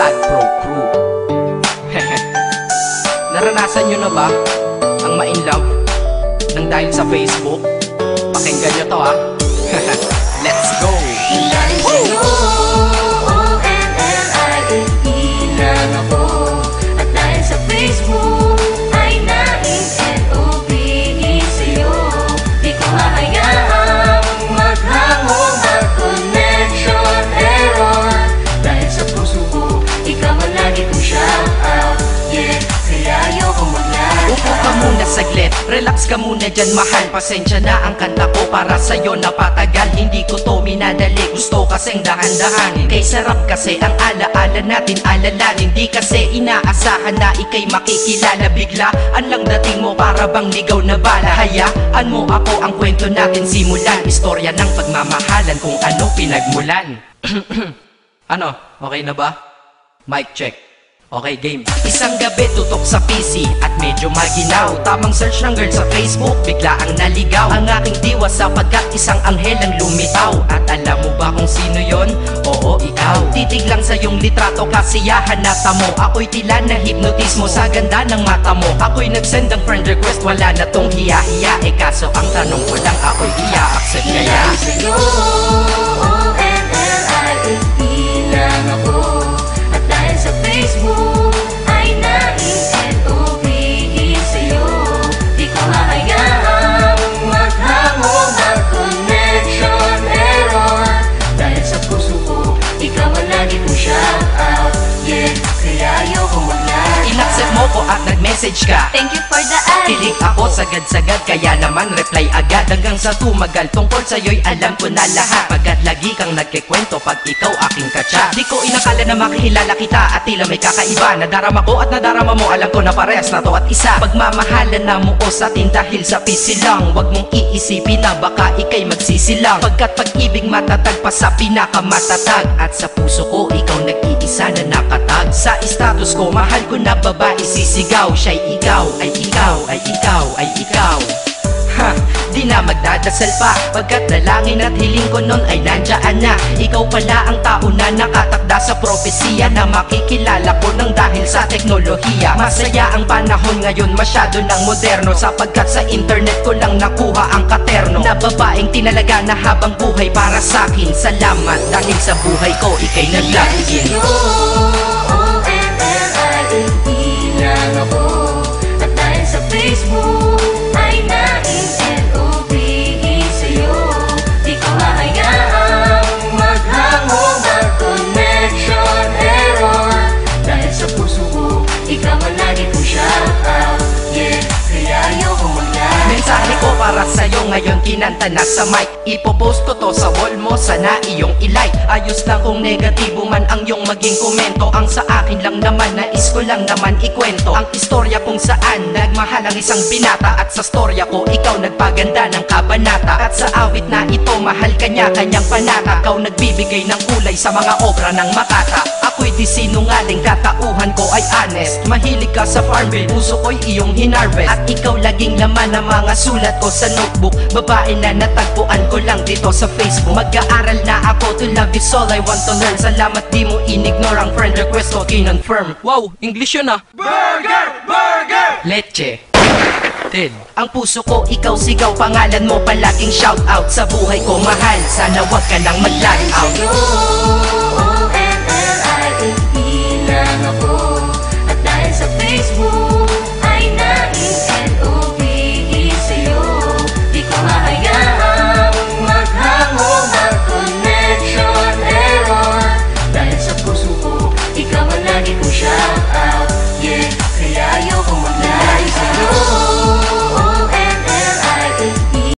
Sad Pro Crew. Naranasan nyo na ba ang ma-inlove nang dahil sa Facebook? Pakinggan nyo to ha. Let's go! Dahil sa'yo, O-N-L-I-F-E lang ako. At dahil sa Facebook ay na-N-O-V-E sa'yo. Di ko hahayaang maghango, mag-connection error. Dahil sa puso ko, ikaw ang lagi kong shout out. Yeah, kaya ayoko mag-lag. Upo ka muna saglit, relax ka muna dyan mahal. Pasensya na ang kanta ko para sa'yo napatagal. Hindi ko to minadali, gusto kasing dahan-dahanin. Kay sarap kasi ang alaala natin alalanin. Di kasi inaasahan na ikay makikilala. Biglaan lang dating mo para bang ligaw na bala. Hayaan mo ako ang kwento natin simulan. Istorya ng pagmamahalan kung ano pinagmulan. Ano, okay na ba? Mic check. Okay, game. Isang gabi tutok sa PC at medyo maginaw. Tamang search ng girl sa Facebook, bigla ang naligaw. Ang aking diwa sapagkat isang anghel ang lumitaw. At alam mo ba kung sino yon? Oo, ikaw. Titig lang sa iyong litrato, kasiyahan na tamo. Ako'y tila na hipnotismo sa ganda ng mata mo. Ako'y nagsend ng friend request, wala na tong hiya-hiya. Kaso ang tanong ko lang, ako'y iya-accept kaya? Dahil sa'yo, O-N-L-I-F-E lang ako. At dahil sa Facebook ay na-N-O-V-E sa'yo. Di ko hahayaang maghango, mag-connection error. Dahil sa puso ko, ikaw ang lagi kong shout out. Yeah, kaya ayoko mag-lag. Inaccept mo ko at nag-message ka. Thank you for the ad. Kilig ako sagad-sagad, kaya naman reply agad. Hanggang sa tumagal, tungkol sa'yo'y alam ko na lahat. Pagkat lagi kang nagkikwento pag ikaw aking katsa. Di ko inakala na makikilala kita at tila may kakaiba. Nadarama ko at nadarama mo, alam ko na parehas na to at isa. Pagmamahalan na mo o sa atin dahil sa PC lang. Huwag mong iisipin na baka ikay magsisilang. Pagkat pag-ibig matatag pa sa pinakamatatag. At sa puso ko, ikaw nag-iisa na nakatag. Sa status ko, mahal ko na babae sisigaw. Siya'y ikaw, ay ikaw, ay ikaw, ay ikaw. Ha, di na magdadasal pa. Pagkat dalangin at hiling ko nun ay nandiyan na. Ikaw pala ang tao na nakatakda sa propesiya. Na makikilala ko nang dahil sa teknolohiya. Masaya ang panahon ngayon, masyado ng moderno. Sapagkat sa internet ko lang nakuha ang katerno. Na babaeng tinalaga na habang buhay para sa'kin. Salamat dahil sa buhay ko, ikay naglagin. O-N-L-I-F-E lang ako. At dahil sa Facebook ay na-N-O-V-E sa'yo. Di ko hahayaang maghango, mag-connection error. Dahil sa puso ko, ikaw ang lagi kong shout out. Yeah, kaya ayoko mag-lag. Mensahe ko para sa'yo ngayon kinanta na sa mic. Ipopost ko to sa wall mo, sana iyong ilike. Ayos lang kung negatibo man ang iyong maging komento. Ang sa akin lang naman, nais ko lang naman ikwento ang istorya kung saan nagmahal ang isang binata. At sa storya ko, ikaw nagpaganda ng kabanata. At sa awit na ito, mahal kanya kanyang panata. Ikaw nagbibigay ng kulay sa mga obra ng Makata. Ako'y di sinungaling, katauhan ko ay honest. Mahilig ka sa Farmville, puso ko'y iyong hinarvest. At ikaw laging laman ng mga sulat ko sa notebook. Babae na natagpuan ko lang dito sa Facebook. Mag-aaral na ako, to love is all I want to learn. Salamat di mo inignore ang friend request ko, kinonfirm. Wow, English yun ah. Burger! Burger! Leche. Ted. Ang puso ko, ikaw sigaw, pangalan mo palaging shout out. Sa buhay ko mahal, sana wag ka nang mag-lag out.